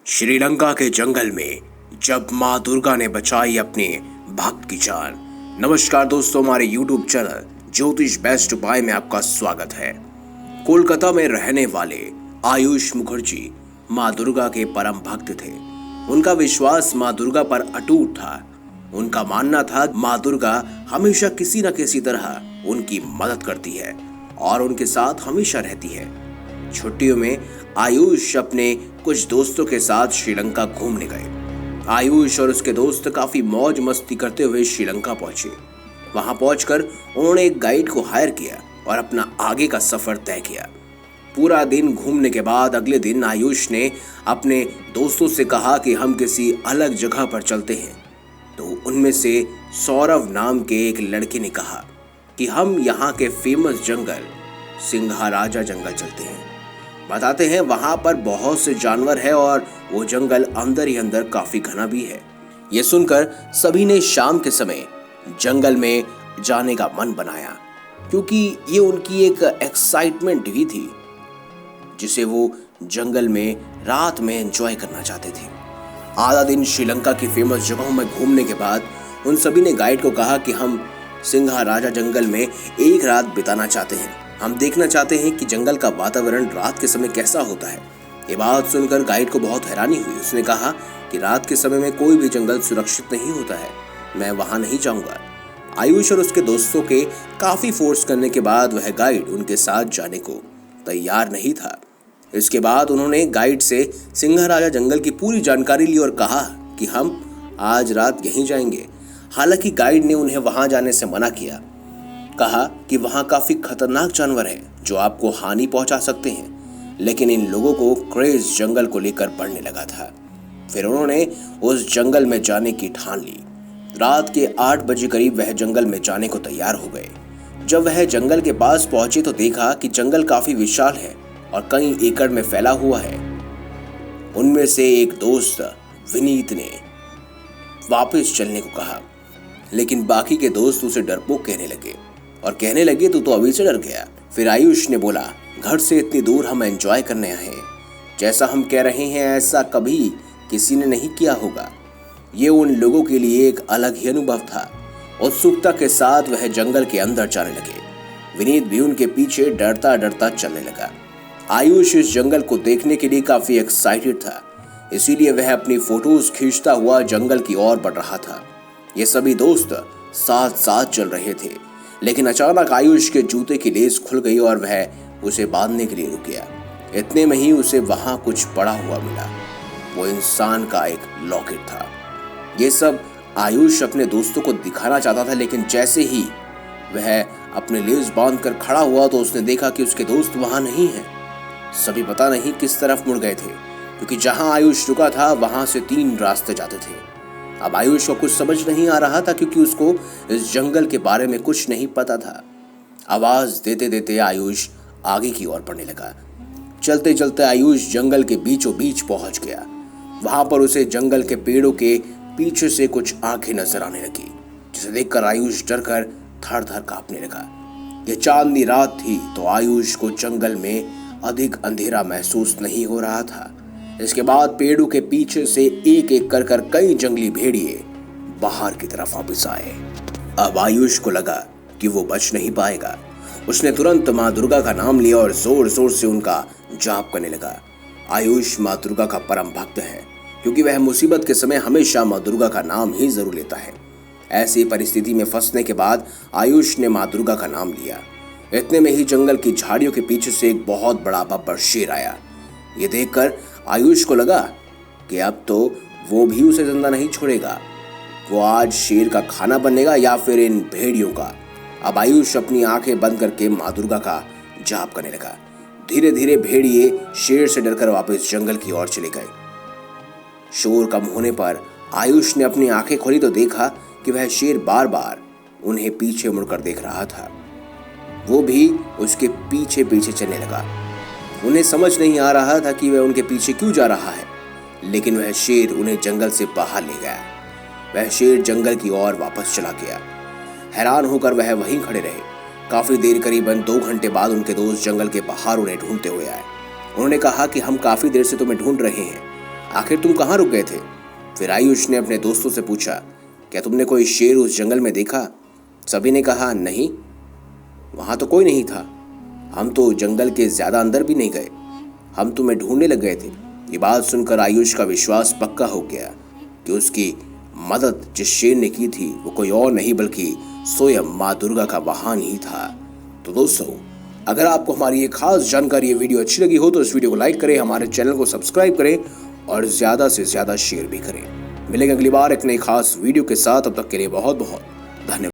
श्रीलंका के जंगल में जब माँ दुर्गा ने बचाई अपने भक्त की जान। नमस्कार दोस्तों, हमारे यूट्यूब चैनल ज्योतिष बेस्ट उपाय में आपका स्वागत है। कोलकाता में रहने वाले आयुष मुखर्जी माँ दुर्गा के परम भक्त थे। उनका विश्वास माँ दुर्गा पर अटूट था। उनका मानना था माँ दुर्गा हमेशा किसी न किसी तरह उनकी मदद करती है और उनके साथ हमेशा रहती है। छुट्टियों में आयुष अपने कुछ दोस्तों के साथ श्रीलंका घूमने गए। आयुष और उसके दोस्त काफी मौज मस्ती करते हुए श्रीलंका पहुंचे। वहां पहुंचकर उन्होंने एक गाइड को हायर किया और अपना आगे का सफर तय किया। पूरा दिन घूमने के बाद अगले दिन आयुष ने अपने दोस्तों से कहा कि हम किसी अलग जगह पर चलते हैं। तो उनमें से सौरभ नाम के एक लड़के ने कहा कि हम यहाँ के फेमस जंगल सिंघाराजा जंगल चलते हैं। बताते हैं वहां पर बहुत से जानवर है और वो जंगल अंदर ही अंदर काफी घना भी है। ये सुनकर सभी ने शाम के समय जंगल में जाने का मन बनाया, क्योंकि ये उनकी एक एक्साइटमेंट भी थी जिसे वो जंगल में रात में एंजॉय करना चाहते थे। आधा दिन श्रीलंका की फेमस जगहों में घूमने के बाद उन सभी ने गाइड को कहा कि हम सिंघाराजा जंगल में एक रात बिताना चाहते हैं। हम देखना चाहते हैं कि जंगल का वातावरण रात के समय कैसा होता है। ये बात सुनकर गाइड को बहुत हैरानी हुई। उसने कहा कि रात के समय में कोई भी जंगल सुरक्षित नहीं होता है, मैं वहां नहीं जाऊंगा। आयुष और उसके दोस्तों के काफी फोर्स करने के बाद वह गाइड उनके साथ जाने को तैयार नहीं था। इसके बाद उन्होंने गाइड से सिंघाराजा जंगल की पूरी जानकारी ली और कहा कि हम आज रात यहीं जाएंगे। हालांकि गाइड ने उन्हें वहां जाने से मना किया। कहा कि वहां काफी खतरनाक जानवर हैं जो आपको हानि पहुंचा सकते हैं, लेकिन इन लोगों को क्रेज जंगल को लेकर बढ़ने लगा था। फिर उन्होंने उस जंगल में जाने की ठान ली। रात के 8 बजे करीब वह जंगल में जाने को तैयार हो गए। जब वह जंगल के पास पहुंचे तो देखा कि जंगल काफी विशाल है और कई एकड़ में फैला हुआ है। उनमें से एक दोस्त विनीत ने वापस चलने को कहा, लेकिन बाकी के दोस्त उसे डरपोक कहने लगे और कहने लगे तू तो अभी से डर गया। फिर आयुष ने बोला, घर से इतनी दूर हम एंजॉय करने आए हैं, जैसा हम कह रहे हैं ऐसा कभी किसी ने नहीं किया होगा। ये उन लोगों के लिए एक अलग ही अनुभव था। उत्सुकता के साथ वह जंगल के अंदर जाने लगे। विनीत भी उनके पीछे डरता डरता चलने लगा। आयुष इस जंगल को देखने के लिए काफी एक्साइटेड था, इसीलिए वह अपनी फोटोज खींचता हुआ जंगल की ओर बढ़ रहा था। ये सभी दोस्त साथ साथ चल रहे थे, लेकिन अचानक आयुष के जूते की लेस खुल गई और वह उसे बांधने के लिए रुक गया। इतने में ही उसे वहां कुछ पड़ा हुआ मिला। वो इंसान का एक लॉकेट था। ये सब आयुष अपने दोस्तों को दिखाना चाहता था, लेकिन जैसे ही वह अपने लेस बांधकर खड़ा हुआ तो उसने देखा कि उसके दोस्त वहां नहीं है। सभी पता नहीं किस तरफ मुड़ गए थे, क्योंकि जहां आयुष रुका था वहां से 3 रास्ते जाते थे। अब आयुष को कुछ समझ नहीं आ रहा था, क्योंकि उसको इस जंगल के बारे में कुछ नहीं पता था। आवाज देते देते आयुष आगे की ओर बढ़ने लगा। चलते चलते आयुष जंगल के बीचों बीच पहुंच गया। वहां पर उसे जंगल के पेड़ों के पीछे से कुछ आंखें नजर आने लगी, जिसे देखकर आयुष डरकर थर थर कांपने लगा। यह चांदनी रात थी, तो आयुष को जंगल में अधिक अंधेरा महसूस नहीं हो रहा था। इसके बाद पेड़ों के पीछे से एक एक कर कई जंगली भेड़िए बाहर की तरफ वापस आए। अब आयुष को लगा कि वो बच नहीं पाएगा। उसने तुरंत माँ दुर्गा का नाम लिया और जोर जोर से उनका जाप करने लगा। आयुष माँ दुर्गा का परम भक्त है, क्योंकि वह मुसीबत के समय हमेशा माँ दुर्गा का नाम ही जरूर लेता है। ऐसी परिस्थिति में फंसने के बाद आयुष ने माँ दुर्गा का नाम लिया। इतने में ही जंगल की झाड़ियों के पीछे से एक बहुत बड़ा बब्बर शेर आया। ये देखकर आयुष को लगा कि अब तो वो भी उसे जिंदा नहीं छोड़ेगा। वो आज शेर का खाना बनेगा या फिर इन भेड़ियों का। अब आयुष अपनी आंखें बंद करके माँ दुर्गा का जाप करने लगा। धीरे धीरे भेड़िए शेर से डरकर वापस जंगल की ओर चले गए। शोर कम होने पर आयुष ने अपनी आंखें खोली तो देखा कि वह शेर बार बार उन्हें पीछे मुड़कर देख रहा था। वो भी उसके पीछे पीछे चलने लगा। उन्हें समझ नहीं आ रहा था कि वह उनके पीछे क्यों जा रहा है, लेकिन वह शेर उन्हें जंगल से बाहर ले गया। वह शेर जंगल की ओर वापस चला गया। हैरान होकर वह वहीं खड़े रहे। काफी देर, करीबन 2 घंटे बाद उनके दोस्त जंगल के बाहर उन्हें ढूंढते हुए आए। उन्होंने कहा कि हम काफी देर से तुम्हें ढूंढ रहे हैं। आखिर तुम कहाँ रुक गए थे? फिर आयुष ने अपने दोस्तों से पूछा, क्या तुमने कोई शेर उस जंगल में देखा? सभी ने कहा, नहीं, वहां तो कोई नहीं था। हम तो जंगल के ज्यादा अंदर भी नहीं गए, हम तुम्हें ढूंढने लग गए थे। ये बात सुनकर आयुष का विश्वास पक्का हो गया कि उसकी मदद जिस शेर ने की थी वो कोई और नहीं बल्कि स्वयं माँ दुर्गा का वाहन ही था। तो दोस्तों, अगर आपको हमारी ये खास जानकारी, ये वीडियो अच्छी लगी हो तो इस वीडियो को लाइक करें, हमारे चैनल को सब्सक्राइब करें और ज्यादा से ज्यादा शेयर भी करें। मिलेंगे अगली बार एक नई खास वीडियो के साथ, तब तक के लिए बहुत बहुत धन्यवाद।